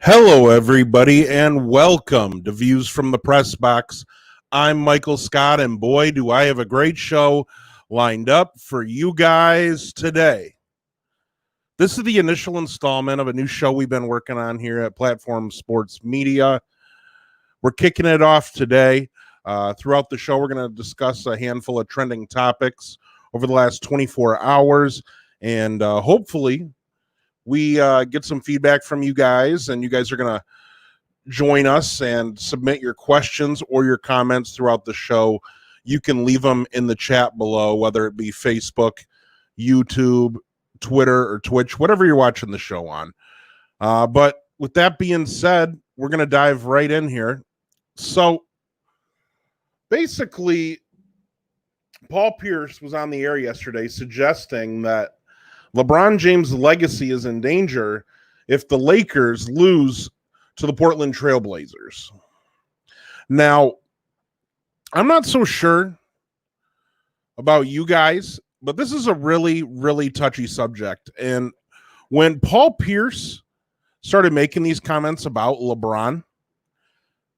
Hello, everybody, and welcome to Views from the Press Box. I'm Michael Scott, and boy, do I have a great show lined up for you guys today. This is the initial installment of a new show we've been working on here at Platform Sports Media. We're kicking it off today. Throughout the show, we're going to discuss a handful of trending topics over the last 24 hours, and hopefully we get some feedback from you guys, and you guys are going to join us and submit your questions or your comments throughout the show. You can leave them in the chat below, whether it be Facebook, YouTube, Twitter, or Twitch, whatever you're watching the show on. But with that being said, we're going to dive right in here. So basically, Paul Pierce was on the air yesterday suggesting that LeBron James' legacy is in danger if the Lakers lose to the Portland Trail Blazers. Now, I'm not so sure about you guys, but this is a really, really touchy subject. And when Paul Pierce started making these comments about LeBron,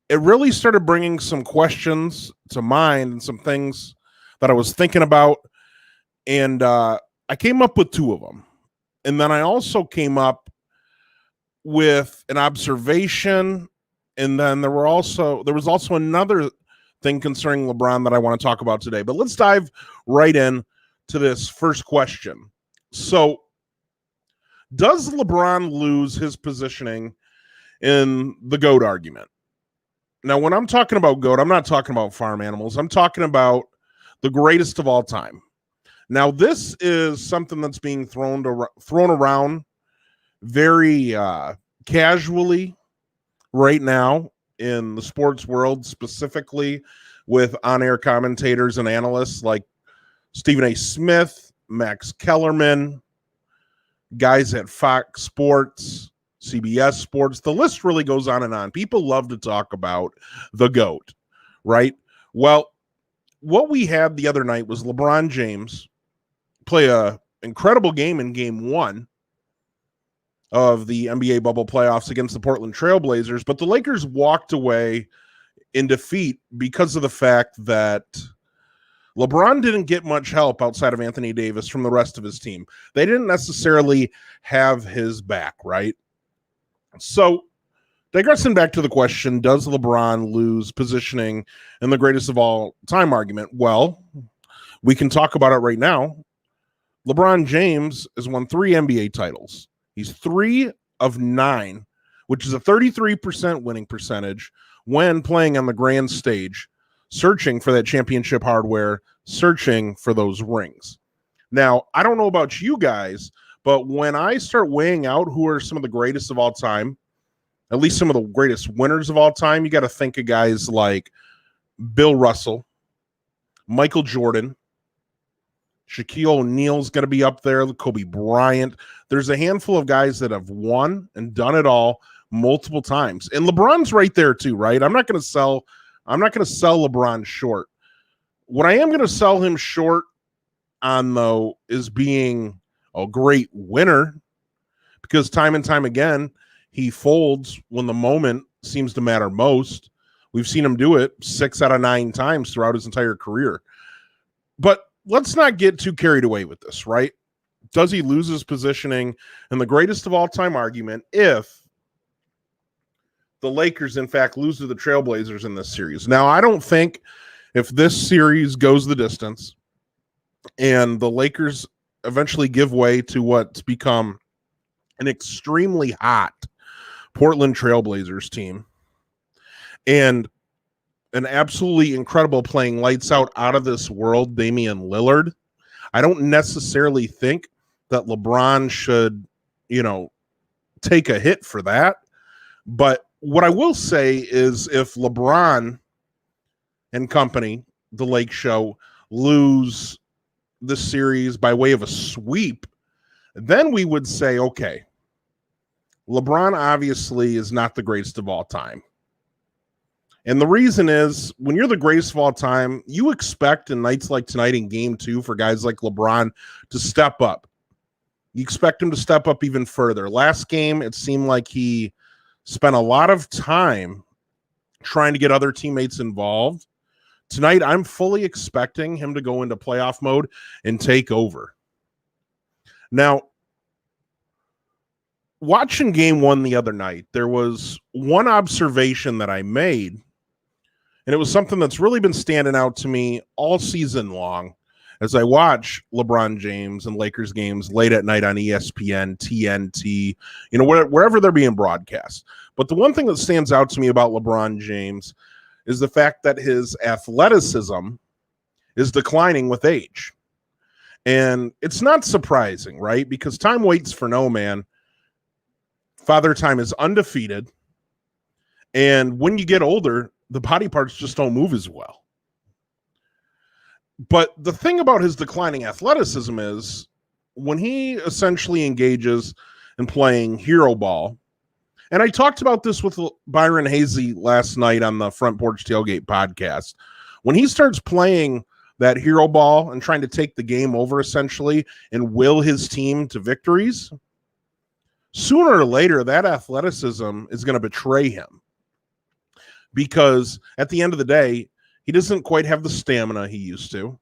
it really started bringing some questions to mind and some things that I was thinking about. And I came up with two of them. And then I also came up with an observation. And then there was also another thing concerning LeBron that I want to talk about today. But let's dive right in to this first question. So, does LeBron lose his positioning in the GOAT argument? Now, when I'm talking about GOAT, I'm not talking about farm animals. I'm talking about the greatest of all time. Now, this is something that's being thrown around very casually right now in the sports world, specifically with on-air commentators and analysts like Stephen A. Smith, Max Kellerman, guys at Fox Sports, CBS Sports. The list really goes on and on. People love to talk about the GOAT, right? Well, what we had the other night was LeBron James play a incredible game in game one of the NBA bubble playoffs against the Portland Trail Blazers, but the Lakers walked away in defeat because of the fact that LeBron didn't get much help outside of Anthony Davis from the rest of his team. They didn't necessarily have his back, right? So, digressing back to the question, does LeBron lose positioning in the greatest of all time argument? Well, we can talk about it right now. LeBron James has won 3 NBA titles. He's 3 of 9, which is a 33% winning percentage when playing on the grand stage, searching for that championship hardware, searching for those rings. Now, I don't know about you guys, but when I start weighing out who are some of the greatest of all time, at least some of the greatest winners of all time, you got to think of guys like Bill Russell, Michael Jordan, Shaquille O'Neal's going to be up there, Kobe Bryant. There's a handful of guys that have won and done it all multiple times. And LeBron's right there too, right? I'm not going to sell LeBron short. What I am going to sell him short on, though, is being a great winner, because time and time again, he folds when the moment seems to matter most. We've seen him do it 6 out of 9 times throughout his entire career. But let's not get too carried away with this, right? Does he lose his positioning in the greatest of all time argument if the Lakers, in fact, lose to the Trailblazers in this series? Now, I don't think if this series goes the distance and the Lakers eventually give way to what's become an extremely hot Portland Trailblazers team and an absolutely incredible playing lights out of this world Damian Lillard, I don't necessarily think that LeBron should, take a hit for that. But what I will say is if LeBron and company, the Lake Show, lose this series by way of a sweep, then we would say, okay, LeBron obviously is not the greatest of all time. And the reason is, when you're the greatest of all time, you expect in nights like tonight in game 2 for guys like LeBron to step up. You expect him to step up even further. Last game, it seemed like he spent a lot of time trying to get other teammates involved. Tonight, I'm fully expecting him to go into playoff mode and take over. Now, watching game one the other night, there was one observation that I made, and it was something that's really been standing out to me all season long as I watch LeBron James and Lakers games late at night on ESPN, TNT, wherever they're being broadcast. But the one thing that stands out to me about LeBron James is the fact that his athleticism is declining with age. And it's not surprising, right? Because time waits for no man. Father Time is undefeated. And when you get older, the body parts just don't move as well. But the thing about his declining athleticism is when he essentially engages in playing hero ball, and I talked about this with Byron Hazy last night on the Front Porch Tailgate podcast, when he starts playing that hero ball and trying to take the game over essentially and will his team to victories, sooner or later that athleticism is going to betray him. Because at the end of the day, he doesn't quite have the stamina he used to.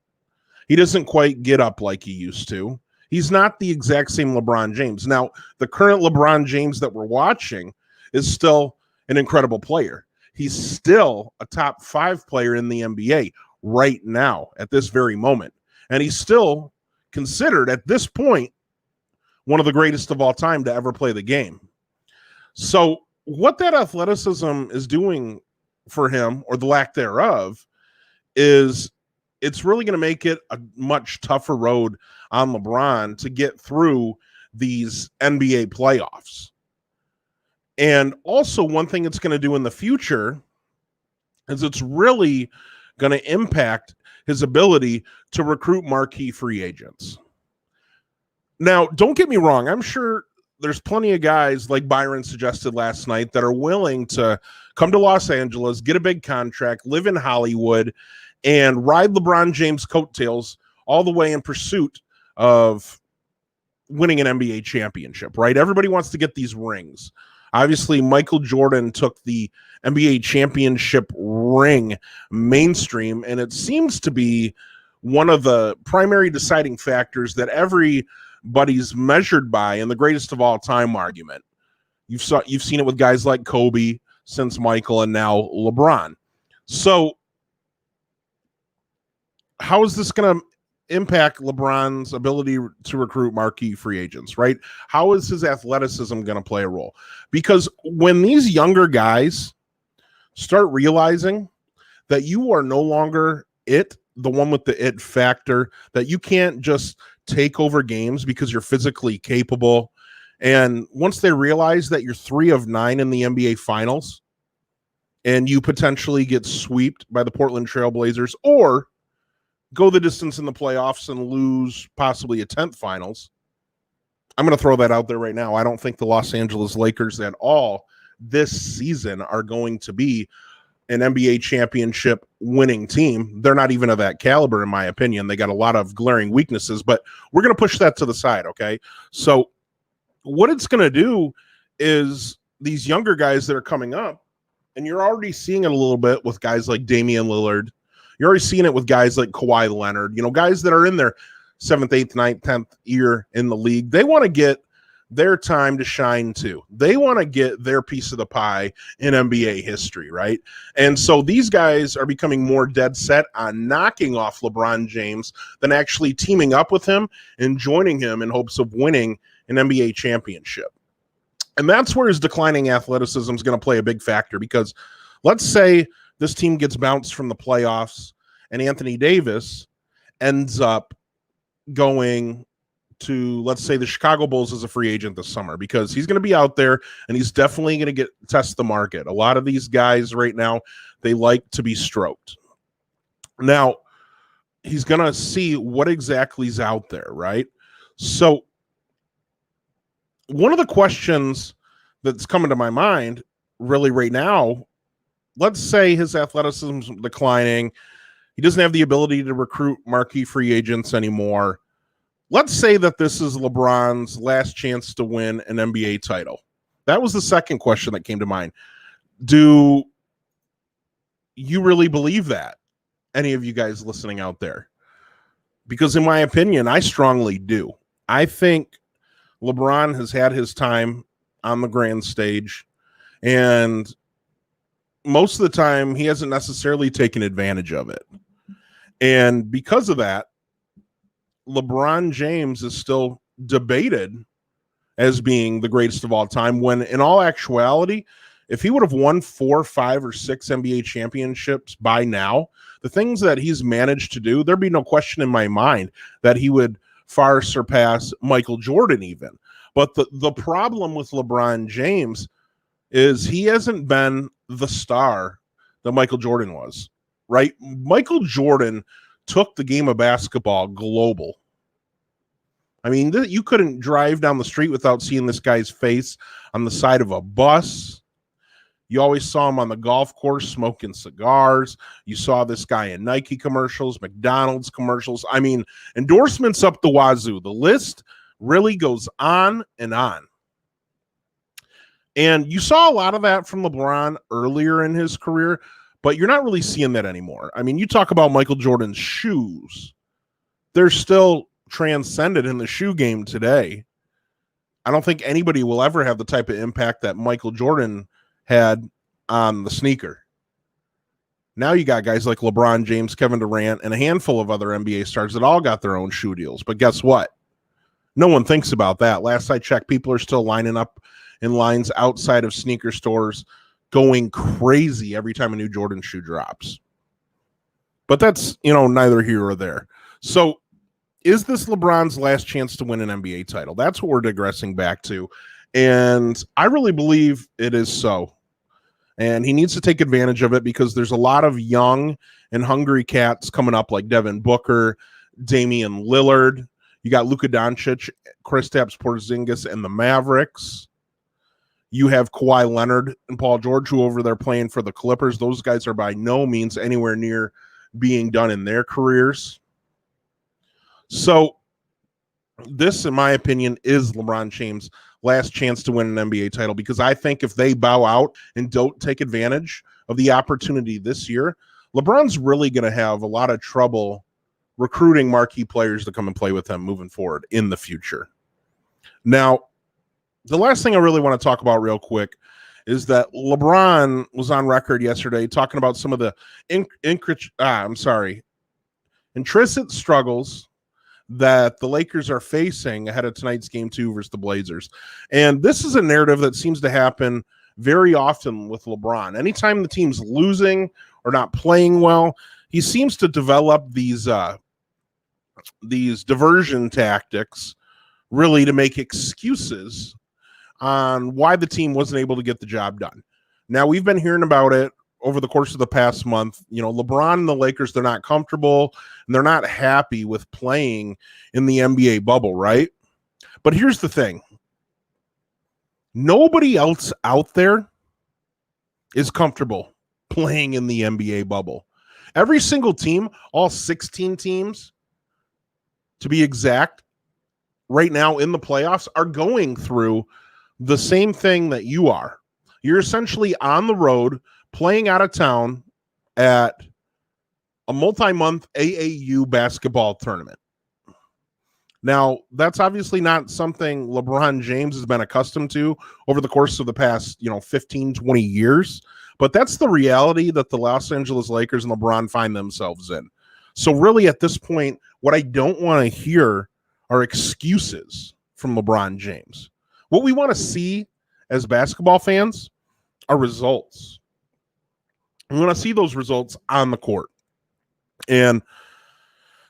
He doesn't quite get up like he used to. He's not the exact same LeBron James. Now, the current LeBron James that we're watching is still an incredible player. He's still a top 5 player in the NBA right now at this very moment. And he's still considered at this point one of the greatest of all time to ever play the game. So what that athleticism is doing for him, or the lack thereof, is it's really going to make it a much tougher road on LeBron to get through these NBA playoffs. And also one thing it's going to do in the future is it's really going to impact his ability to recruit marquee free agents. Now, don't get me wrong. I'm sure there's plenty of guys like Byron suggested last night that are willing to come to Los Angeles, get a big contract, live in Hollywood, and ride LeBron James' coattails all the way in pursuit of winning an NBA championship, right? Everybody wants to get these rings. Obviously, Michael Jordan took the NBA championship ring mainstream, and it seems to be one of the primary deciding factors that everybody's measured by in the greatest of all time argument. You've seen it with guys like Kobe, since Michael, and now LeBron. So how is this going to impact LeBron's ability to recruit marquee free agents, right? How is his athleticism going to play a role? Because when these younger guys start realizing that you are no longer the one with the it factor, that you can't just take over games because you're physically capable. And once they realize that you're 3 of 9 in the NBA finals and you potentially get swept by the Portland Trailblazers or go the distance in the playoffs and lose possibly a 10th finals, I'm going to throw that out there right now. I don't think the Los Angeles Lakers at all this season are going to be an NBA championship winning team. They're not even of that caliber, in my opinion. They got a lot of glaring weaknesses, but we're going to push that to the side, okay? So what it's going to do is these younger guys that are coming up, and you're already seeing it a little bit with guys like Damian Lillard. You're already seeing it with guys like Kawhi Leonard, guys that are in their 7th, 8th, 9th, 10th year in the league. They want to get their time to shine too. They want to get their piece of the pie in NBA history, right? And so these guys are becoming more dead set on knocking off LeBron James than actually teaming up with him and joining him in hopes of winning an NBA championship. And that's where his declining athleticism is going to play a big factor, because let's say this team gets bounced from the playoffs and Anthony Davis ends up going to, let's say, the Chicago Bulls as a free agent this summer, because he's going to be out there and he's definitely going to test the market. A lot of these guys right now, they like to be stroked. Now, he's going to see what exactly is out there, right? So one of the questions that's coming to my mind really right now, let's say his athleticism is declining. He doesn't have the ability to recruit marquee free agents anymore. Let's say that this is LeBron's last chance to win an NBA title. That was the second question that came to mind. Do you really believe that? Any of you guys listening out there? Because in my opinion, I strongly do. I think LeBron has had his time on the grand stage, and most of the time he hasn't necessarily taken advantage of it. And because of that, LeBron James is still debated as being the greatest of all time, when in all actuality, if he would have won 4, 5, or 6 NBA championships by now, the things that he's managed to do, there'd be no question in my mind that he would far surpass Michael Jordan even. But the problem with LeBron James is he hasn't been the star that Michael Jordan was, right? Michael Jordan took the game of basketball global. I mean, you couldn't drive down the street without seeing this guy's face on the side of a bus. You always saw him on the golf course smoking cigars. You saw this guy in Nike commercials, McDonald's commercials. I mean, endorsements up the wazoo. The list really goes on and on. And you saw a lot of that from LeBron earlier in his career, but you're not really seeing that anymore. I mean, you talk about Michael Jordan's shoes. They're still transcended in the shoe game today. I don't think anybody will ever have the type of impact that Michael Jordan had on the sneaker. Now you got guys like LeBron James, Kevin Durant, and a handful of other NBA stars that all got their own shoe deals. But guess what? No one thinks about that. Last I checked, people are still lining up in lines outside of sneaker stores, going crazy every time a new Jordan shoe drops. But that's, neither here or there. So is this LeBron's last chance to win an NBA title? That's what we're digressing back to. And I really believe it is so. And he needs to take advantage of it because there's a lot of young and hungry cats coming up like Devin Booker, Damian Lillard. You got Luka Doncic, Kristaps Porzingis, and the Mavericks. You have Kawhi Leonard and Paul George, who over there playing for the Clippers. Those guys are by no means anywhere near being done in their careers. So this, in my opinion, is LeBron James' last chance to win an NBA title, because I think if they bow out and don't take advantage of the opportunity this year, LeBron's really going to have a lot of trouble recruiting marquee players to come and play with him moving forward in the future. Now, the last thing I really want to talk about real quick is that LeBron was on record yesterday talking about some of the intrinsic struggles that the Lakers are facing ahead of tonight's game 2 versus the Blazers. And this is a narrative that seems to happen very often with LeBron. Anytime the team's losing or not playing well, he seems to develop these diversion tactics really to make excuses on why the team wasn't able to get the job done. Now, we've been hearing about it over the course of the past month. LeBron and the Lakers, they're not comfortable and they're not happy with playing in the NBA bubble, right? But here's the thing. Nobody else out there is comfortable playing in the NBA bubble. Every single team, all 16 teams, to be exact, right now in the playoffs are going through the same thing that you are. You're essentially on the road playing out of town at a multi-month AAU basketball tournament. Now, that's obviously not something LeBron James has been accustomed to over the course of the past, 15, 20 years. But that's the reality that the Los Angeles Lakers and LeBron find themselves in. So really at this point, what I don't want to hear are excuses from LeBron James. What we want to see as basketball fans are results. We want to see those results on the court. And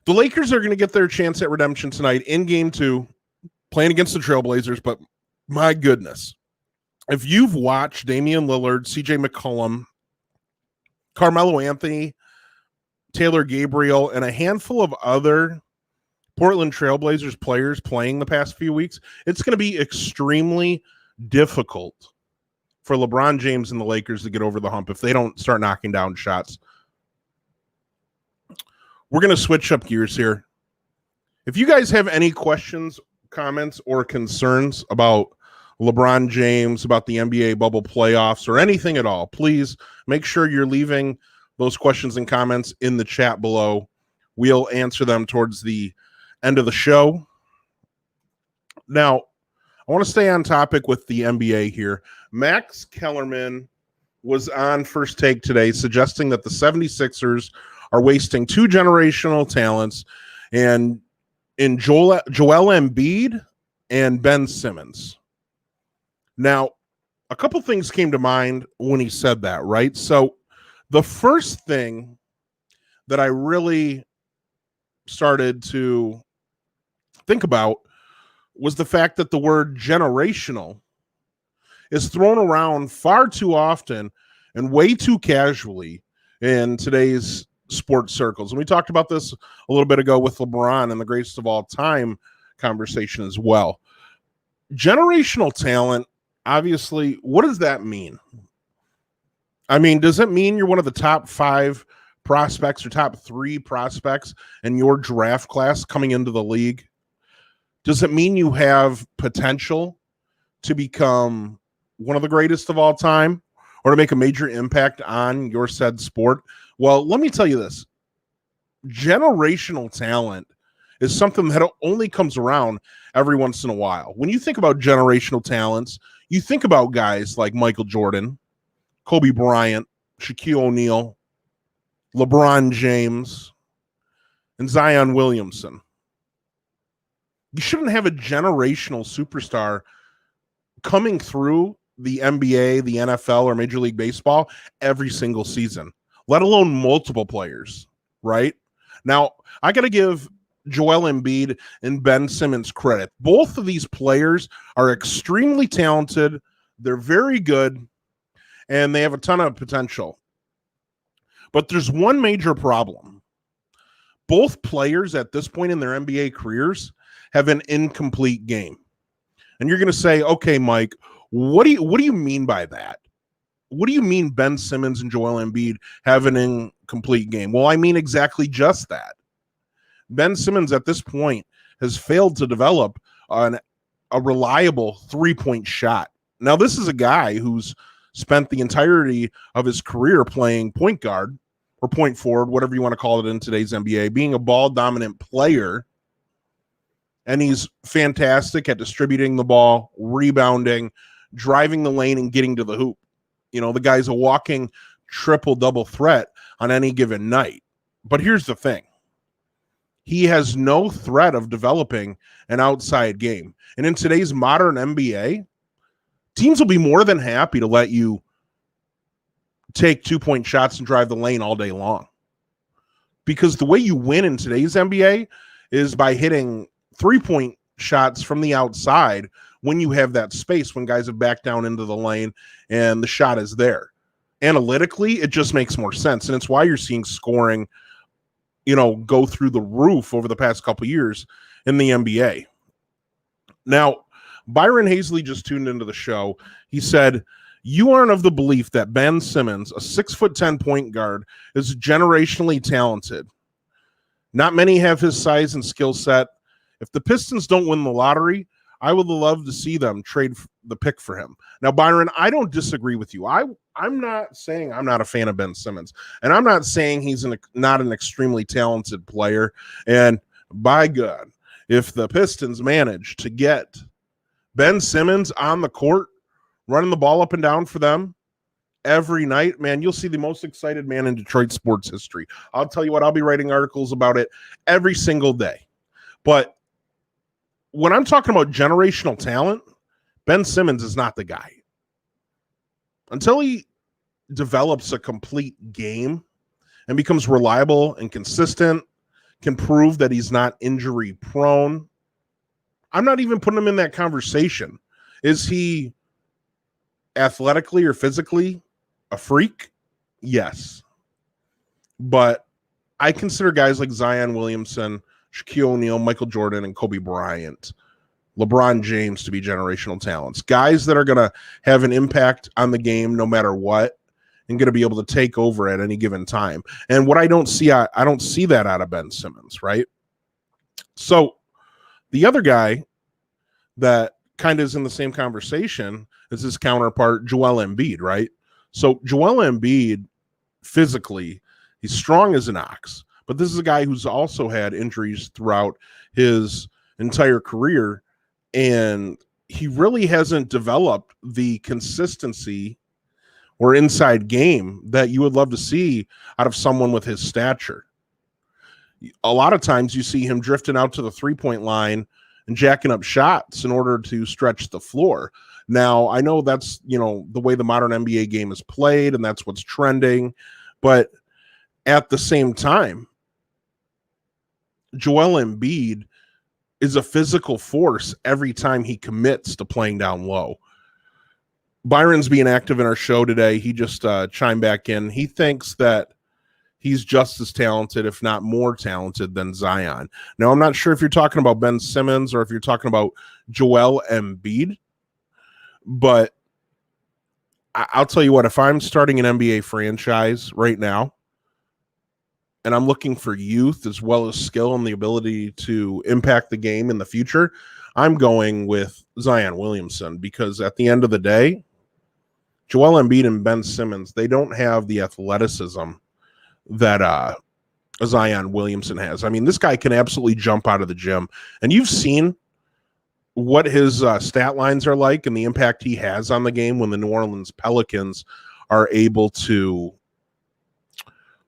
the Lakers are going to get their chance at redemption tonight in game 2, playing against the Trailblazers. But my goodness, if you've watched Damian Lillard, CJ McCollum, Carmelo Anthony, Taylor Gabriel, and a handful of other Portland Trailblazers players playing the past few weeks, it's going to be extremely difficult for LeBron James and the Lakers to get over the hump if they don't start knocking down shots. We're going to switch up gears here. If you guys have any questions, comments, or concerns about LeBron James, about the NBA bubble playoffs, or anything at all, please make sure you're leaving those questions and comments in the chat below. We'll answer them towards the end of the show. Now, I want to stay on topic with the NBA here. Max Kellerman was on First Take today suggesting that the 76ers are wasting two generational talents and in Joel Embiid and Ben Simmons. Now, a couple things came to mind when he said that, right? So the first thing that I really started to think about was the fact that the word generational is thrown around far too often and way too casually in today's sports circles. And we talked about this a little bit ago with LeBron and the greatest of all time conversation as well. Generational talent, obviously, what does that mean? I mean, does it mean you're one of the top 5 prospects or top 3 prospects in your draft class coming into the league? Does it mean you have potential to become one of the greatest of all time or to make a major impact on your said sport? Well, let me tell you this. Generational talent is something that only comes around every once in a while. When you think about generational talents, you think about guys like Michael Jordan, Kobe Bryant, Shaquille O'Neal, LeBron James, and Zion Williamson. You shouldn't have a generational superstar coming through the NBA, the NFL, or Major League Baseball every single season, let alone multiple players, right? Now, I got to give Joel Embiid and Ben Simmons credit. Both of these players are extremely talented. They're very good, and they have a ton of potential. But there's one major problem. Both players at this point in their NBA careers have an incomplete game. And you're going to say, okay, Mike, what do you mean by that? What do you mean Ben Simmons and Joel Embiid have an incomplete game? Well, I mean exactly just that. Ben Simmons at this point has failed to develop a reliable three-point shot. Now, this is a guy who's spent the entirety of his career playing point guard or point forward, whatever you want to call it in today's NBA, being a ball-dominant player. And he's fantastic at distributing the ball, rebounding, driving the lane, and getting to the hoop. You know, the guy's a walking triple-double threat on any given night. But here's the thing. He has no threat of developing an outside game. And in today's modern NBA, teams will be more than happy to let you take two-point shots and drive the lane all day long. Because the way you win in today's NBA is by hitting three-point shots from the outside when you have that space, when guys have backed down into the lane and the shot is there. Analytically, it just makes more sense. And it's why you're seeing scoring, go through the roof over the past couple of years in the NBA. Now, Byron Hazley just tuned into the show. He said, you aren't of the belief that Ben Simmons, a 6'10" point guard, is generationally talented. Not many have his size and skill set. If the Pistons don't win the lottery, I would love to see them trade the pick for him. Now, Byron, I don't disagree with you. I'm not saying I'm not a fan of Ben Simmons, and I'm not saying he's not an extremely talented player. And by God, if the Pistons manage to get Ben Simmons on the court, running the ball up and down for them every night, man, you'll see the most excited man in Detroit sports history. I'll tell you what, I'll be writing articles about it every single day. But when I'm talking about generational talent, Ben Simmons is not the guy. Until he develops a complete game and becomes reliable and consistent, can prove that he's not injury prone, I'm not even putting him in that conversation. Is he athletically or physically a freak? Yes. But I consider guys like Zion Williamson, Shaquille O'Neal, Michael Jordan, and Kobe Bryant, LeBron James to be generational talents. Guys that are going to have an impact on the game no matter what and going to be able to take over at any given time. And what I don't see that out of Ben Simmons, right? So the other guy that kind of is in the same conversation as his counterpart, Joel Embiid, right? So Joel Embiid, physically, he's strong as an ox, but this is a guy who's also had injuries throughout his entire career, and he really hasn't developed the consistency or inside game that you would love to see out of someone with his stature. A lot of times you see him drifting out to the three-point line and jacking up shots in order to stretch the floor. Now, I know that's, the way the modern NBA game is played, and that's what's trending. But at the same time, Joel Embiid is a physical force every time he commits to playing down low. Byron's being active in our show today. He just chimed back in. He thinks that he's just as talented, if not more talented, than Zion. Now, I'm not sure if you're talking about Ben Simmons or if you're talking about Joel Embiid, but I'll tell you what, if I'm starting an NBA franchise right now, and I'm looking for youth as well as skill and the ability to impact the game in the future, I'm going with Zion Williamson, because at the end of the day, Joel Embiid and Ben Simmons, they don't have the athleticism that Zion Williamson has. I mean, this guy can absolutely jump out of the gym, and you've seen what his stat lines are like and the impact he has on the game when the New Orleans Pelicans are able to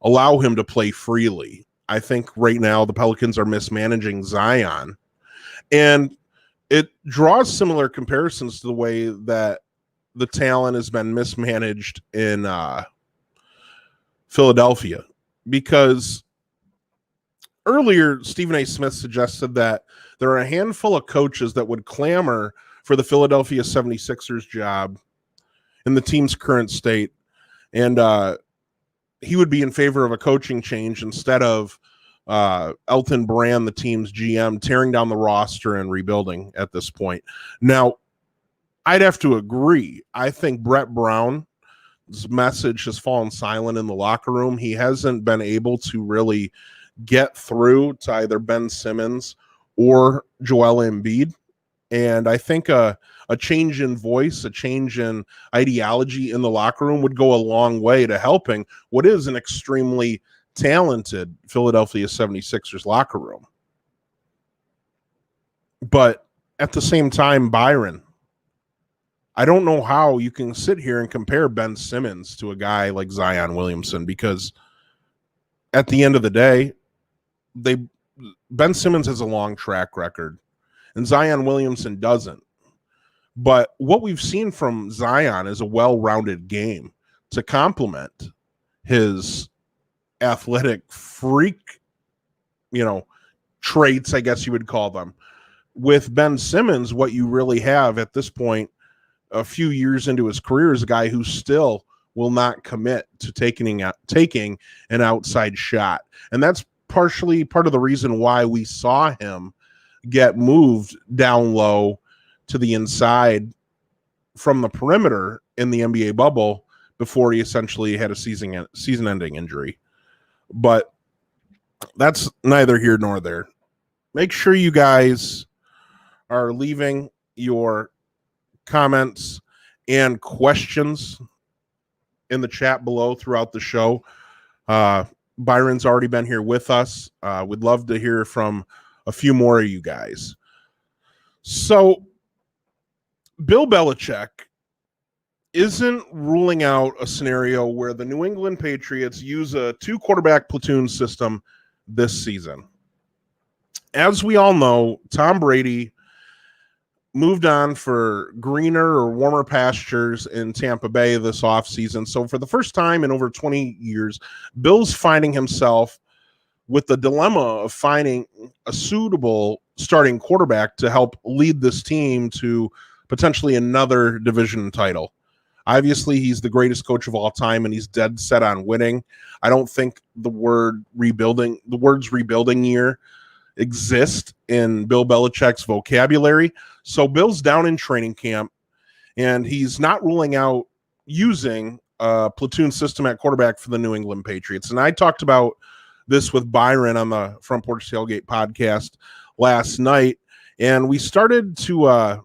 allow him to play freely. I think right now the Pelicans are mismanaging Zion, and it draws similar comparisons to the way that the talent has been mismanaged in Philadelphia, because earlier Stephen A. Smith suggested that there are a handful of coaches that would clamor for the Philadelphia 76ers job in the team's current state, and he would be in favor of a coaching change instead of Elton Brand, the team's GM, tearing down the roster and rebuilding at this point. Now, I'd have to agree. I think Brett Brown's message has fallen silent in the locker room. He hasn't been able to really get through to either Ben Simmons or Joel Embiid. And I think a change in voice, a change in ideology in the locker room would go a long way to helping what is an extremely talented Philadelphia 76ers locker room. But at the same time, Byron, I don't know how you can sit here and compare Ben Simmons to a guy like Zion Williamson, because at the end of the day, Ben Simmons has a long track record and Zion Williamson doesn't. But what we've seen from Zion is a well-rounded game to complement his athletic freak, traits, I guess you would call them. With Ben Simmons, what you really have at this point, a few years into his career, is a guy who still will not commit to taking an outside shot. And that's partially part of the reason why we saw him get moved down low to the inside from the perimeter in the NBA bubble before he essentially had a season-ending injury. But that's neither here nor there. Make sure you guys are leaving your comments and questions in the chat below throughout the show. Byron's already been here with us. We'd love to hear from a few more of you guys. So Bill Belichick isn't ruling out a scenario where the New England Patriots use a 2-quarterback platoon system this season. As we all know, Tom Brady moved on for greener or warmer pastures in Tampa Bay this offseason. So for the first time in over 20 years, Bill's finding himself with the dilemma of finding a suitable starting quarterback to help lead this team to potentially another division title. Obviously, he's the greatest coach of all time, and he's dead set on winning. I don't think the words rebuilding year exist in Bill Belichick's vocabulary. So Bill's down in training camp, and he's not ruling out using a platoon system at quarterback for the New England Patriots. And I talked about this with Byron on the Front Porch Tailgate podcast last night, and we started to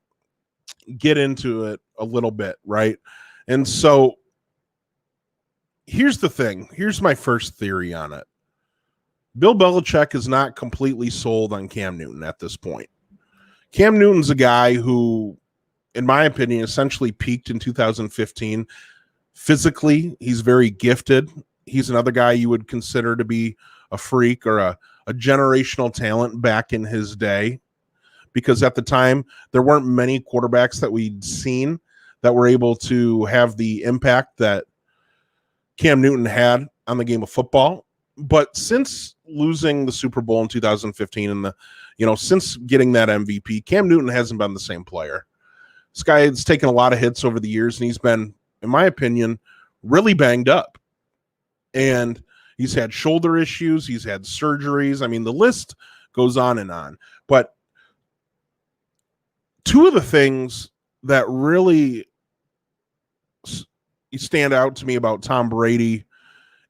get into it a little bit, right? And so here's the thing. Here's my first theory on it. Bill Belichick is not completely sold on Cam Newton at this point. Cam Newton's a guy who, in my opinion, essentially peaked in 2015. Physically, he's very gifted. He's another guy you would consider to be a freak or a generational talent back in his day, because at the time, there weren't many quarterbacks that we'd seen that were able to have the impact that Cam Newton had on the game of football. But since losing the Super Bowl in 2015 and since getting that MVP, Cam Newton hasn't been the same player. This guy has taken a lot of hits over the years, and he's been, in my opinion, really banged up. And he's had shoulder issues. He's had surgeries. I mean, the list goes on and on. But two of the things that really stand out to me about Tom Brady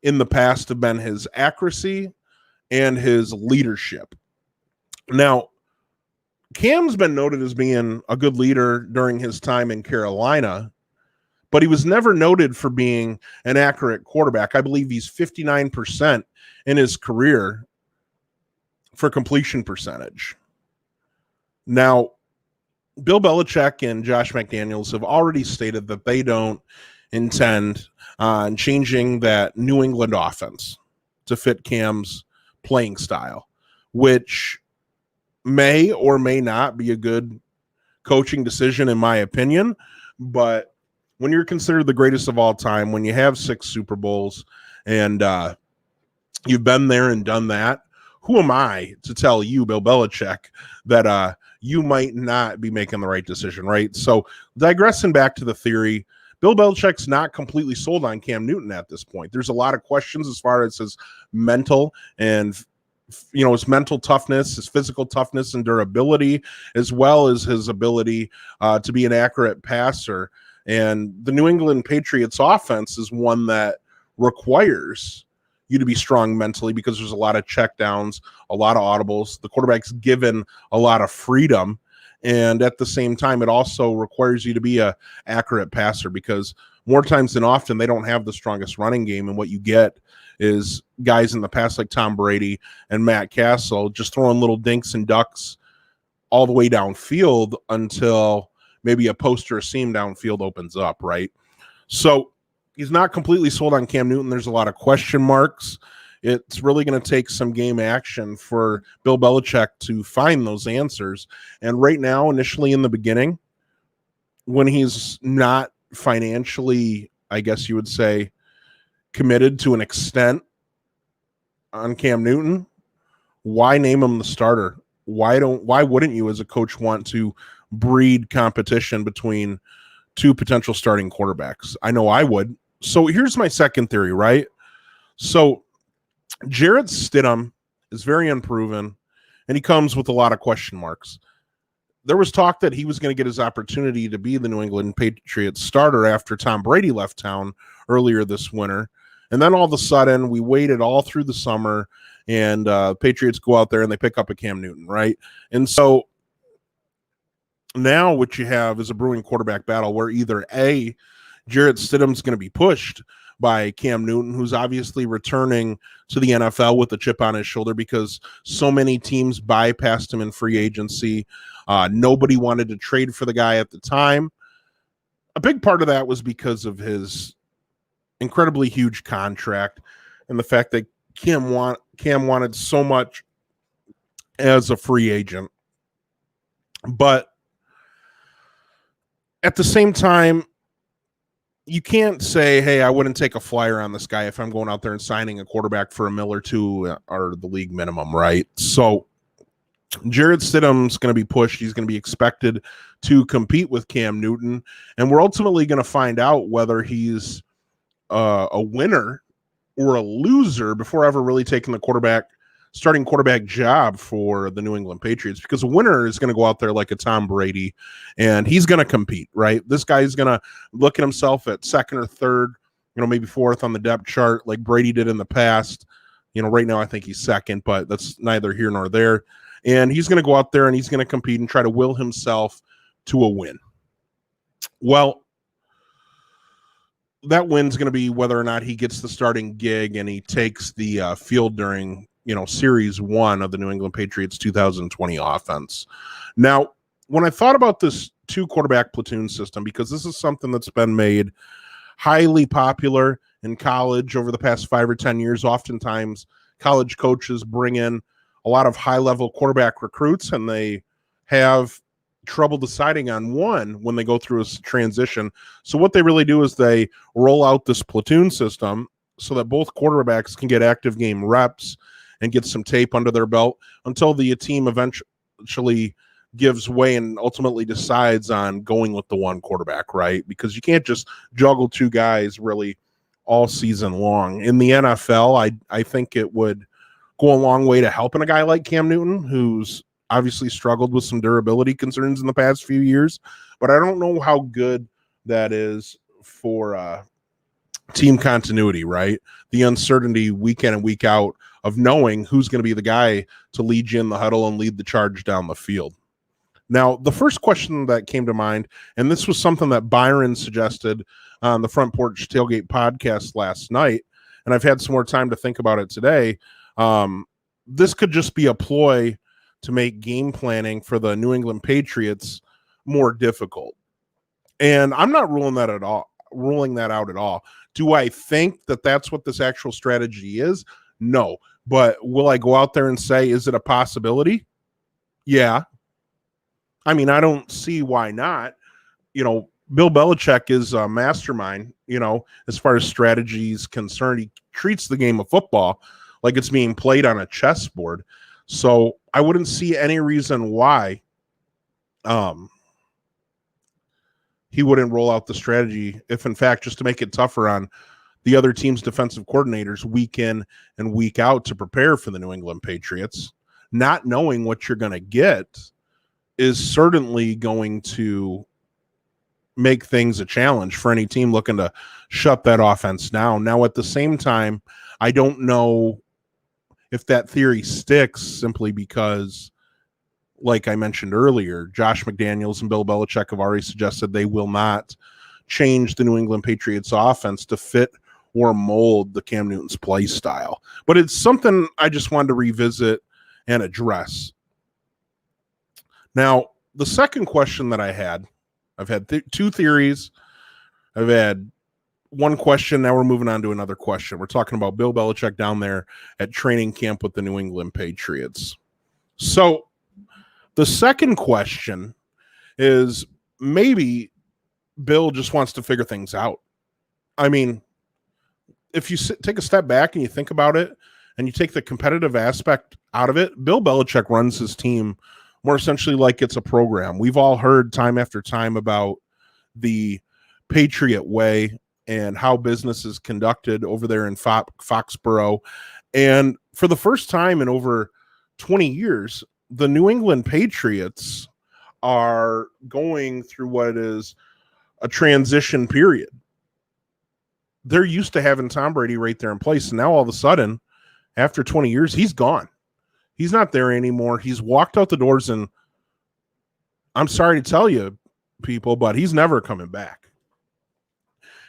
in the past have been his accuracy and his leadership. Now, Cam's been noted as being a good leader during his time in Carolina, but he was never noted for being an accurate quarterback. I believe he's 59% in his career for completion percentage. Now, Bill Belichick and Josh McDaniels have already stated that they don't intend on changing that New England offense to fit Cam's playing style, which may or may not be a good coaching decision, in my opinion. But when you're considered the greatest of all time, when you have 6 Super Bowls and you've been there and done that, who am I to tell you, Bill Belichick, that you might not be making the right decision, right? So digressing back to the theory, Bill Belichick's not completely sold on Cam Newton at this point. There's a lot of questions as far as his mental and his mental toughness, his physical toughness and durability, as well as his ability to be an accurate passer. And the New England Patriots offense is one that requires you to be strong mentally, because there's a lot of checkdowns, a lot of audibles. The quarterback's given a lot of freedom. And at the same time, it also requires you to be a accurate passer, because more times than often, they don't have the strongest running game. And what you get is guys in the past like Tom Brady and Matt Castle just throwing little dinks and ducks all the way downfield until maybe a post or a seam downfield opens up, right? So he's not completely sold on Cam Newton. There's a lot of question marks. It's really going to take some game action for Bill Belichick to find those answers. And right now, initially in the beginning, when he's not financially, I guess you would say, committed to an extent on Cam Newton, why name him the starter? Why wouldn't you as a coach want to breed competition between two potential starting quarterbacks? I know I would. So here's my second theory, right? So Jarrett Stidham is very unproven, and he comes with a lot of question marks. There was talk that he was going to get his opportunity to be the New England Patriots starter after Tom Brady left town earlier this winter. And then all of a sudden, we waited all through the summer, and Patriots go out there and they pick up a Cam Newton, right? And so now what you have is a brewing quarterback battle where either A, Jarrett Stidham's going to be pushed by Cam Newton, who's obviously returning to the NFL with a chip on his shoulder because so many teams bypassed him in free agency. Nobody wanted to trade for the guy at the time. A big part of that was because of his incredibly huge contract and the fact that Cam wanted so much as a free agent. But at the same time, you can't say, hey, I wouldn't take a flyer on this guy if I'm going out there and signing a quarterback for $1 or $2 million or the league minimum, right? So Jarrett Stidham's going to be pushed. He's going to be expected to compete with Cam Newton, and we're ultimately going to find out whether he's a winner or a loser before ever really taking the starting quarterback job for the New England Patriots, because a winner is going to go out there like a Tom Brady and he's going to compete, right? This guy is going to look at himself at second or third, maybe fourth on the depth chart like Brady did in the past. Right now I think he's second, but that's neither here nor there. And he's going to go out there and he's going to compete and try to will himself to a win. Well, that win's going to be whether or not he gets the starting gig and he takes the field during, Series 1 of the New England Patriots 2020 offense. Now, when I thought about this 2-quarterback platoon system, because this is something that's been made highly popular in college over the past 5 or 10 years, oftentimes college coaches bring in a lot of high-level quarterback recruits, and they have trouble deciding on one when they go through a transition. So what they really do is they roll out this platoon system so that both quarterbacks can get active game reps and get some tape under their belt until the team eventually gives way and ultimately decides on going with the one quarterback, right? Because you can't just juggle two guys really all season long. In the NFL, I think it would go a long way to helping a guy like Cam Newton, who's obviously struggled with some durability concerns in the past few years, but I don't know how good that is for team continuity, right? The uncertainty week in and week out of knowing who's going to be the guy to lead you in the huddle and lead the charge down the field. Now, the first question that came to mind, and this was something that Byron suggested on the Front Porch Tailgate podcast last night, and I've had some more time to think about it today. This could just be a ploy to make game planning for the New England Patriots more difficult. And I'm not ruling that out at all. Do I think that that's what this actual strategy is? No. But will I go out there and say, is it a possibility? Yeah. I mean, I don't see why not. Bill Belichick is a mastermind, as far as strategy is concerned. He treats the game of football like it's being played on a chessboard. So I wouldn't see any reason why he wouldn't roll out the strategy if, in fact, just to make it tougher on the other team's defensive coordinators week in and week out to prepare for the New England Patriots. Not knowing what you're going to get is certainly going to make things a challenge for any team looking to shut that offense down. Now, at the same time, I don't know if that theory sticks simply because, like I mentioned earlier, Josh McDaniels and Bill Belichick have already suggested they will not change the New England Patriots offense to fit or mold the Cam Newton's play style. But it's something I just wanted to revisit and address. Now, the second question that I've had two theories. I've had one question. Now we're moving on to another question. We're talking about Bill Belichick down there at training camp with the New England Patriots. So the second question is maybe Bill just wants to figure things out. I mean, if you take a step back and you think about it and you take the competitive aspect out of it, Bill Belichick runs his team more essentially like it's a program. We've all heard time after time about the Patriot way and how business is conducted over there in Foxborough. And for the first time in over 20 years, the New England Patriots are going through what is a transition period. They're used to having Tom Brady right there in place. And now all of a sudden, after 20 years, he's gone. He's not there anymore. He's walked out the doors, and I'm sorry to tell you, people, but he's never coming back.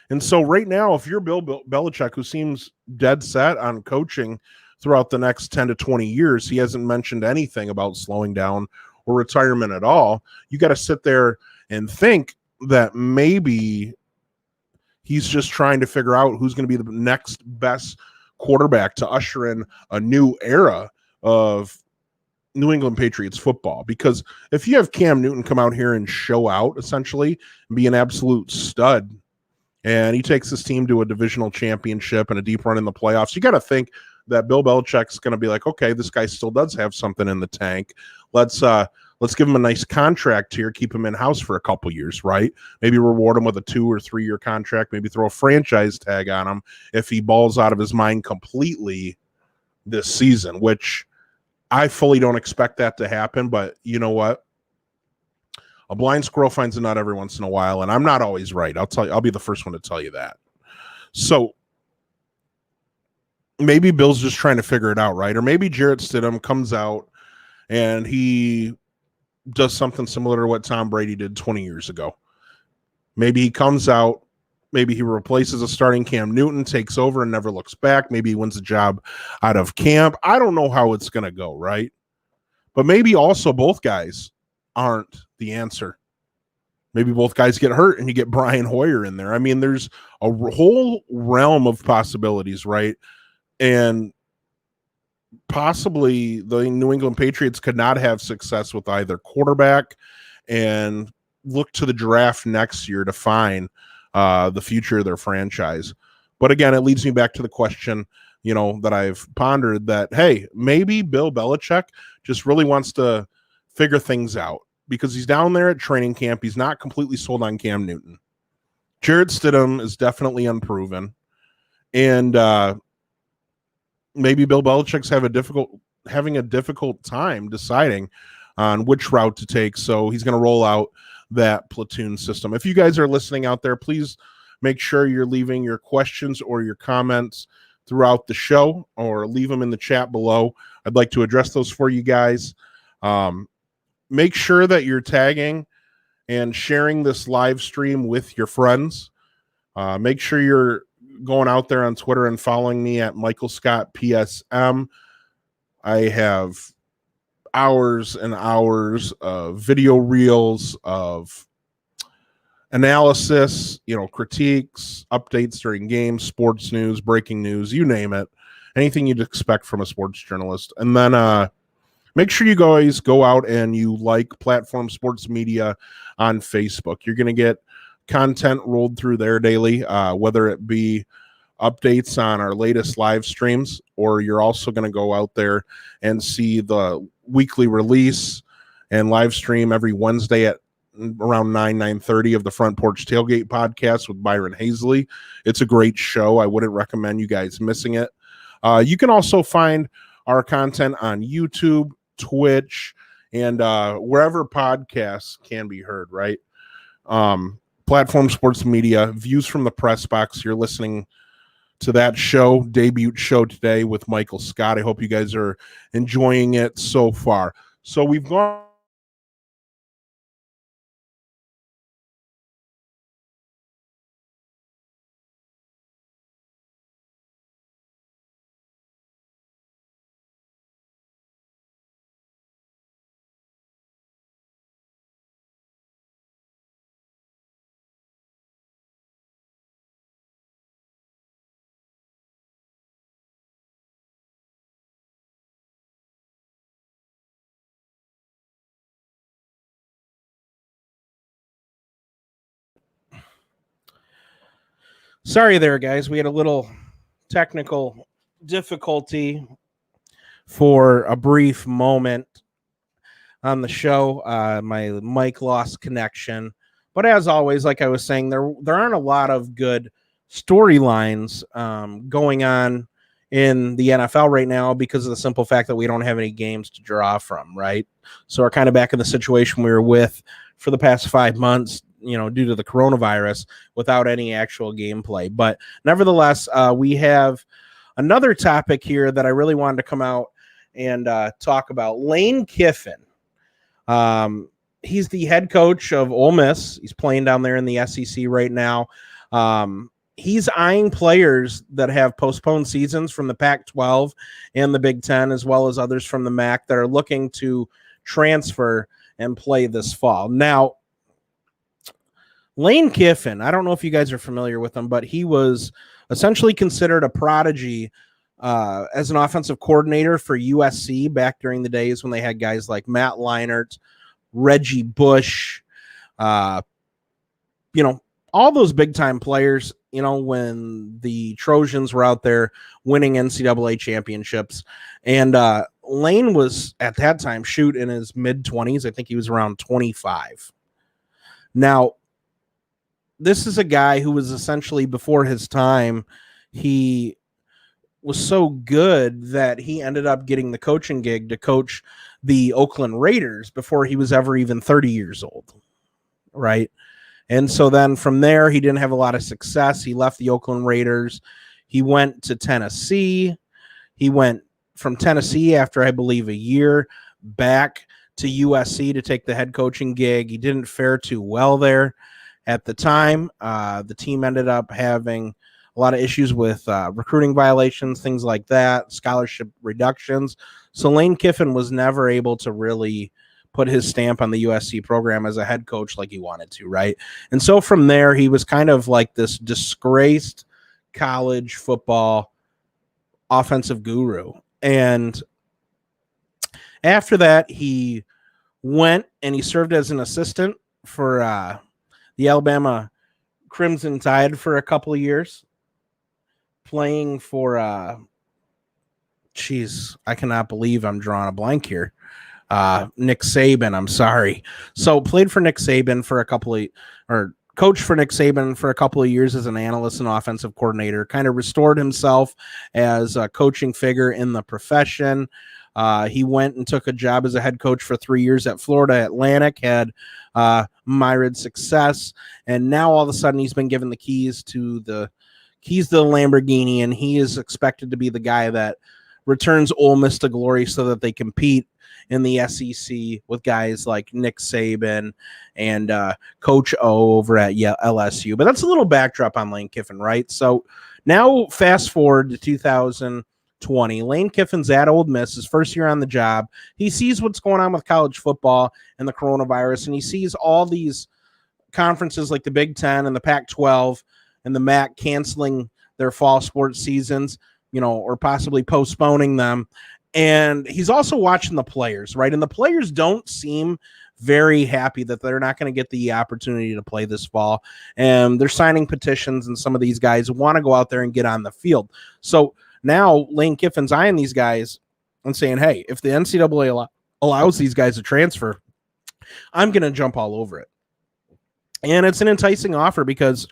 And so right now, if you're Bill Belichick, who seems dead set on coaching throughout the next 10 to 20 years, he hasn't mentioned anything about slowing down or retirement at all. You got to sit there and think that maybe he's just trying to figure out who's going to be the next best quarterback to usher in a new era of New England Patriots football. Because if you have Cam Newton come out here and show out, essentially, and be an absolute stud, and he takes his team to a divisional championship and a deep run in the playoffs, you got to think that Bill Belichick's going to be like, okay, this guy still does have something in the tank. Let's give him a nice contract here, keep him in-house for a couple years, right? Maybe reward him with a 2 or 3 year contract, maybe throw a franchise tag on him if he balls out of his mind completely this season, which I fully don't expect that to happen. But you know what? A blind squirrel finds a nut every once in a while, and I'm not always right. I'll tell you, I'll be the first one to tell you that. So maybe Bill's just trying to figure it out, right? Or maybe Jarrett Stidham comes out and he does something similar to what Tom Brady did 20 years ago. Maybe he comes out, maybe he replaces a starting Cam Newton, takes over and never looks back. Maybe he wins the job out of camp. I don't know how it's going to go, right? But maybe also both guys aren't the answer. Maybe both guys get hurt and you get Brian Hoyer in there. I mean, there's a whole realm of possibilities, right? And possibly the New England Patriots could not have success with either quarterback and look to the draft next year to find the future of their franchise. But again, it leads me back to the question, that I've pondered that, hey, maybe Bill Belichick just really wants to figure things out because he's down there at training camp. He's not completely sold on Cam Newton. Jarrett Stidham is definitely unproven. And maybe Bill Belichick's having a difficult time deciding on which route to take. So he's going to roll out that platoon system. If you guys are listening out there, please make sure you're leaving your questions or your comments throughout the show or leave them in the chat below. I'd like to address those for you guys. Make sure that you're tagging and sharing this live stream with your friends. Make sure you're going out there on Twitter and following me at Michael Scott PSM. I have hours and hours of video reels of analysis, critiques, updates during games, sports news, breaking news, you name it, anything you'd expect from a sports journalist. And then make sure you guys go out and you like Platform Sports Media on Facebook. You're going to get content rolled through there daily, whether it be updates on our latest live streams, or you're also going to go out there and see the weekly release and live stream every Wednesday at around 9:30 of the Front Porch Tailgate podcast with Byron Hazley. It's a great show. I wouldn't recommend you guys missing it. You can also find our content on YouTube, Twitch, and wherever podcasts can be heard, right? Platform Sports Media, Views from the Press Box. You're listening to that show, debut show today with Michael Scott. I hope you guys are enjoying it so far. So we've gone Sorry there, guys. We had a little technical difficulty for a brief moment on the show. My mic lost connection. But as always, like I was saying, there aren't a lot of good storylines going on in the NFL right now because of the simple fact that we don't have any games to draw from, right? So we're kind of back in the situation we were with for the past 5 months, due to the coronavirus, without any actual gameplay. But nevertheless, we have another topic here that I really wanted to come out and talk about. Lane Kiffin. He's the head coach of Ole Miss. He's playing down there in the SEC right now. He's eyeing players that have postponed seasons from the Pac-12 and the Big Ten, as well as others from the MAC that are looking to transfer and play this fall. Now, Lane Kiffin, I don't know if you guys are familiar with him, but he was essentially considered a prodigy as an offensive coordinator for USC back during the days when they had guys like Matt Leinart, Reggie Bush, all those big-time players, when the Trojans were out there winning NCAA championships. And Lane was, at that time, in his mid-20s. I think he was around 25. Now, this is a guy who was essentially before his time. He was so good that he ended up getting the coaching gig to coach the Oakland Raiders before he was ever even 30 years old, right? And so then from there, he didn't have a lot of success. He left the Oakland Raiders. He went to Tennessee. He went from Tennessee after, I believe, a year back to USC to take the head coaching gig. He didn't fare too well there. at the time. The team ended up having a lot of issues with recruiting violations, things like that, scholarship reductions. So Lane Kiffin was never able to really put his stamp on the USC program as a head coach like he wanted to, right? And so from there, he was kind of like this disgraced college football offensive guru. And after that, he went and he served as an assistant for the Alabama Crimson Tide for a couple of years, playing for I cannot believe I'm drawing a blank here. Nick Saban, I'm sorry. So played for Nick Saban for coached for Nick Saban for a couple of years as an analyst and offensive coordinator, kind of restored himself as a coaching figure in the profession. He went and took a job as a head coach for 3 years at Florida Atlantic, had myriad success, and now all of a sudden he's been given the keys to the Lamborghini, and he is expected to be the guy that returns Ole Miss to glory so that they compete in the SEC with guys like Nick Saban and Coach O over at LSU. But that's a little backdrop on Lane Kiffin, right? So now fast forward to 2020. Lane Kiffin's at Ole Miss, his first year on the job. He sees what's going on with college football and the coronavirus, and he sees all these conferences like the Big Ten and the Pac-12 and the MAC canceling their fall sports seasons, or possibly postponing them. And he's also watching the players, right? And the players don't seem very happy that they're not going to get the opportunity to play this fall. And they're signing petitions, and some of these guys want to go out there and get on the field. So now Lane Kiffin's eyeing these guys and saying, hey, if the NCAA allows these guys to transfer, I'm going to jump all over it. And it's an enticing offer because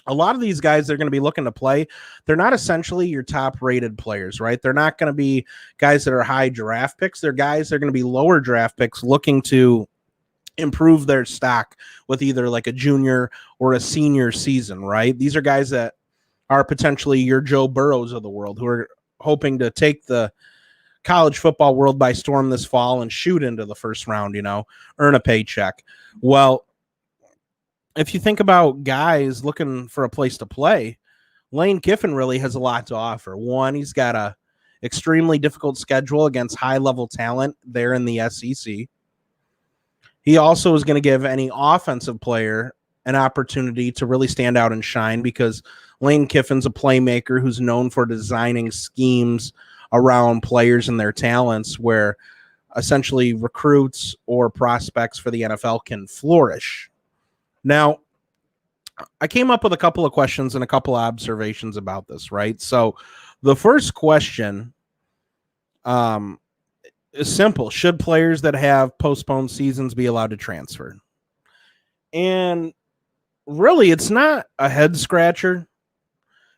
a lot of these guys they're going to be looking to play, they're not essentially your top-rated players, right? They're not going to be guys that are high draft picks. They're guys that are going to be lower draft picks looking to improve their stock with either like a junior or a senior season, right? These are guys that are potentially your Joe Burrows of the world who are hoping to take the college football world by storm this fall and shoot into the first round, earn a paycheck. Well, if you think about guys looking for a place to play, Lane Kiffin really has a lot to offer. One, he's got a extremely difficult schedule against high-level talent there in the SEC. He also is going to give any offensive player an opportunity to really stand out and shine because Lane Kiffin's a playmaker who's known for designing schemes around players and their talents where essentially recruits or prospects for the NFL can flourish. Now, I came up with a couple of questions and a couple of observations about this, right? So the first question is simple. Should players that have postponed seasons be allowed to transfer? And really, it's not a head scratcher.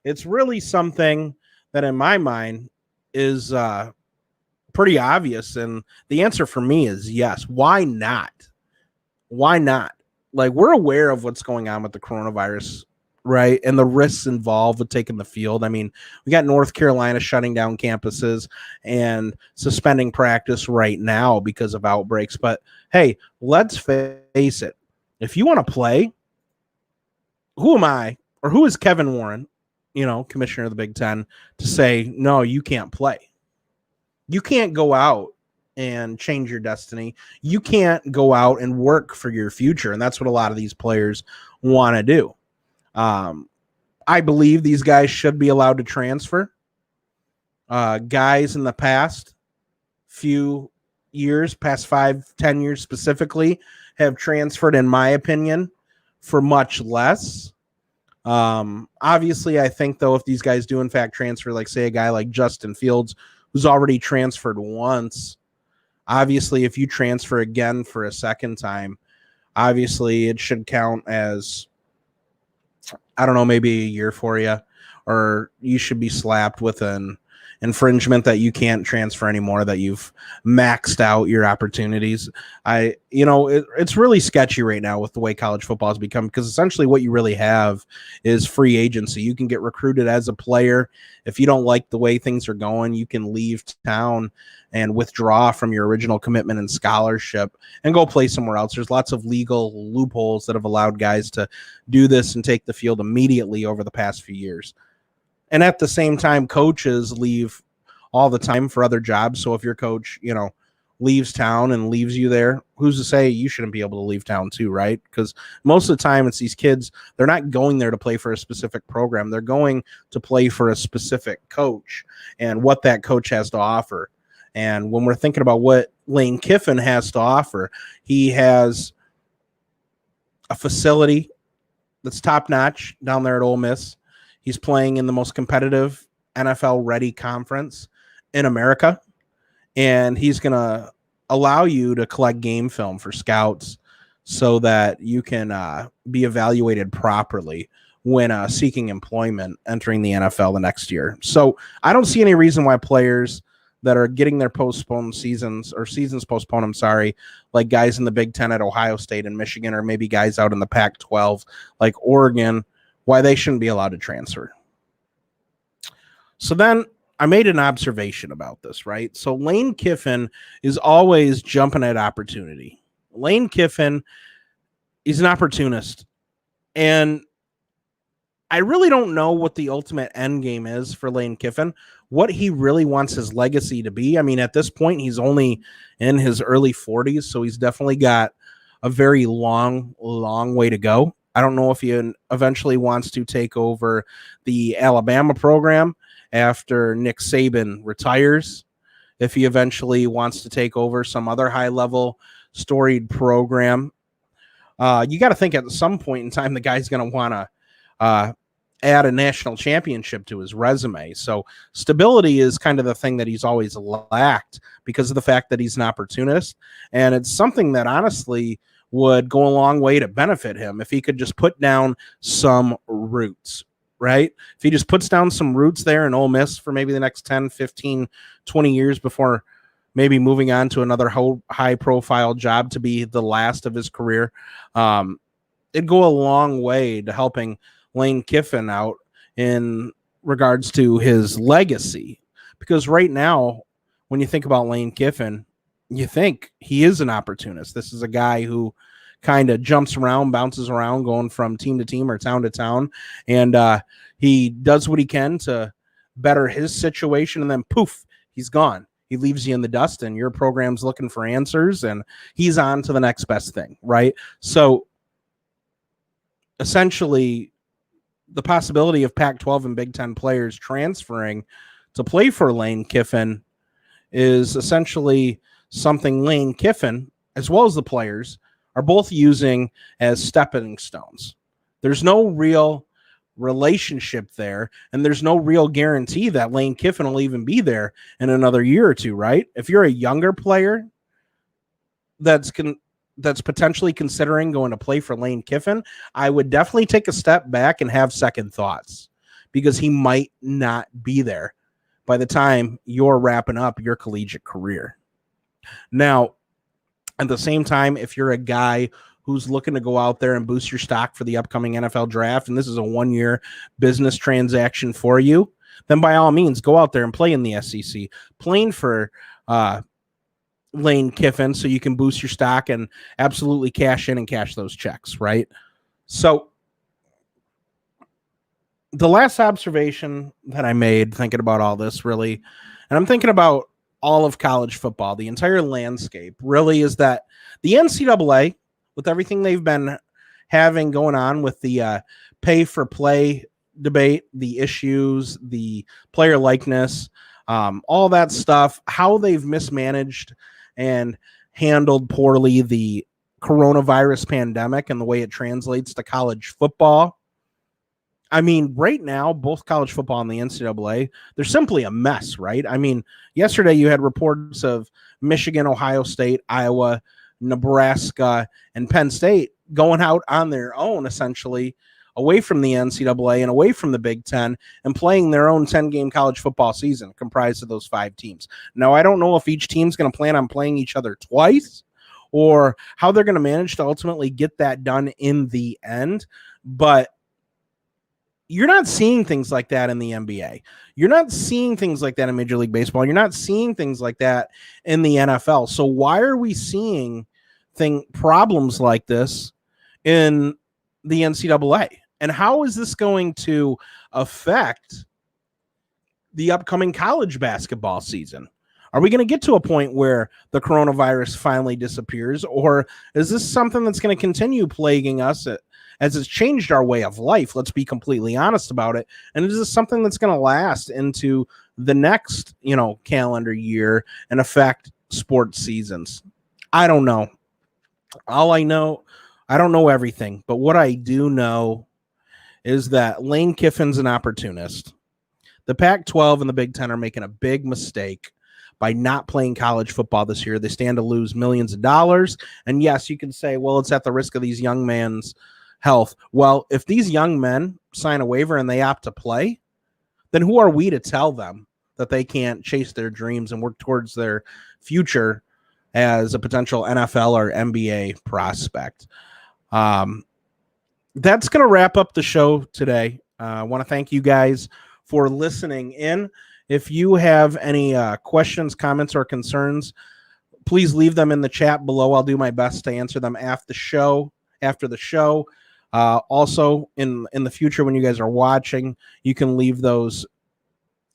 It's really something that in my mind is pretty obvious. And the answer for me is yes. Why not? Why not? Like, we're aware of what's going on with the coronavirus, right? And the risks involved with taking the field. I mean, we got North Carolina shutting down campuses and suspending practice right now because of outbreaks. But hey, let's face it. If you want to play, who am I or who is Kevin Warren, commissioner of the Big Ten, to say, no, you can't play. You can't go out and change your destiny. You can't go out and work for your future. And that's what a lot of these players want to do. I believe these guys should be allowed to transfer. Guys in the past few years, past 5-10 years specifically, have transferred, in my opinion, for much less. Obviously, I think, though, if these guys do in fact transfer, like say a guy like Justin Fields, who's already transferred once, obviously, if you transfer again for a second time, obviously it should count as, I don't know, maybe a year for you, or you should be slapped with an infringement that you can't transfer anymore, that you've maxed out your opportunities. It's really sketchy right now with the way college football has become, because essentially what you really have is free agency. You can get recruited as a player. If you don't like the way things are going, you can leave town and withdraw from your original commitment and scholarship and go play somewhere else. There's lots of legal loopholes that have allowed guys to do this and take the field immediately over the past few years. And at the same time, coaches leave all the time for other jobs. So if your coach, leaves town and leaves you there, who's to say you shouldn't be able to leave town too, right? Because most of the time it's these kids, they're not going there to play for a specific program. They're going to play for a specific coach and what that coach has to offer. And when we're thinking about what Lane Kiffin has to offer, he has a facility that's top-notch down there at Ole Miss. He's playing in the most competitive NFL-ready conference in America, and he's going to allow you to collect game film for scouts so that you can be evaluated properly when seeking employment entering the NFL the next year. So I don't see any reason why players that are getting their seasons postponed, like guys in the Big Ten at Ohio State and Michigan, or maybe guys out in the Pac-12 like Oregon, why they shouldn't be allowed to transfer. So then I made an observation about this, right? So Lane Kiffin is always jumping at opportunity. Lane Kiffin is an opportunist, and I really don't know what the ultimate end game is for Lane Kiffin, what he really wants his legacy to be. I mean, at this point, he's only in his early 40s, so he's definitely got a very long way to go. I don't know if he eventually wants to take over the Alabama program after Nick Saban retires, if he eventually wants to take over some other high-level storied program. You got to think at some point in time, the guy's going to want to add a national championship to his resume. So stability is kind of the thing that he's always lacked because of the fact that he's an opportunist. And it's something that honestly would go a long way to benefit him if he could just put down some roots, right? If he just puts down some roots there in Ole Miss for maybe the next 10, 15, 20 years before maybe moving on to another high-profile job to be the last of his career, it'd go a long way to helping Lane Kiffin out in regards to his legacy. Because right now, when you think about Lane Kiffin, you think he is an opportunist. This is a guy who kind of jumps around, bounces around, going from team to team or town to town, and he does what he can to better his situation, and then poof, he's gone. He leaves you in the dust, and your program's looking for answers, and he's on to the next best thing, right? So essentially, the possibility of Pac-12 and Big Ten players transferring to play for Lane Kiffin is essentially something Lane Kiffin, as well as the players, are both using as stepping stones. There's no real relationship there, and there's no real guarantee that Lane Kiffin will even be there in another year or two, right? If you're a younger player that's potentially considering going to play for Lane Kiffin, I would definitely take a step back and have second thoughts, because he might not be there by the time you're wrapping up your collegiate career. Now, at the same time, if you're a guy who's looking to go out there and boost your stock for the upcoming NFL draft, and this is a one-year business transaction for you, then by all means, go out there and play in the SEC, playing for Lane Kiffin so you can boost your stock and absolutely cash in and cash those checks, right? So the last observation that I made thinking about all this, really, and I'm thinking about all of college football, the entire landscape, really, is that the NCAA, with everything they've been having going on with the pay for play debate, the issues, the player likeness, all that stuff, how they've mismanaged and handled poorly the coronavirus pandemic and the way it translates to college football. I mean, right now, both college football and the NCAA, they're simply a mess, right? I mean, yesterday you had reports of Michigan, Ohio State, Iowa, Nebraska, and Penn State going out on their own, essentially, away from the NCAA and away from the Big Ten and playing their own 10-game college football season comprised of those 5 teams. Now, I don't know if each team's going to plan on playing each other twice or how they're going to manage to ultimately get that done in the end, but you're not seeing things like that in the NBA. You're not seeing things like that in Major League Baseball. You're not seeing things like that in the NFL. So why are we seeing problems like this in the NCAA? And how is this going to affect the upcoming college basketball season? Are we going to get to a point where the coronavirus finally disappears, or is this something that's going to continue plaguing us as it's changed our way of life? Let's be completely honest about it. And is this something that's going to last into the next, calendar year and affect sports seasons? I don't know. All I know, I don't know everything, but what I do know is that Lane Kiffin's an opportunist. The Pac-12 and the Big Ten are making a big mistake by not playing college football this year. They stand to lose millions of dollars. And yes, you can say, well, it's at the risk of these young men's health. Well, if these young men sign a waiver and they opt to play, then who are we to tell them that they can't chase their dreams and work towards their future as a potential NFL or NBA prospect? That's going to wrap up the show today. I want to thank you guys for listening in. If you have any questions, comments, or concerns, please leave them in the chat below. I'll do my best to answer them after the show. Also, in the future, when you guys are watching, you can leave those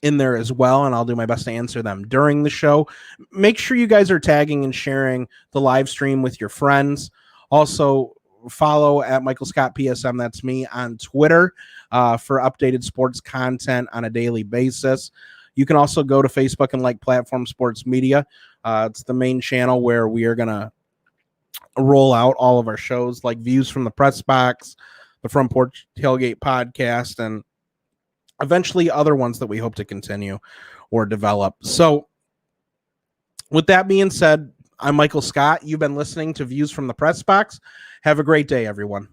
in there as well, and I'll do my best to answer them during the show. Make sure you guys are tagging and sharing the live stream with your friends. Also, follow at Michael Scott PSM. That's me on Twitter for updated sports content on a daily basis. You can also go to Facebook and like Platform Sports Media. It's the main channel where we are going to roll out all of our shows like Views from the Press Box, the Front Porch Tailgate podcast, and eventually other ones that we hope to continue or develop. So with that being said, I'm Michael Scott. You've been listening to Views from the Press Box. Have a great day, everyone.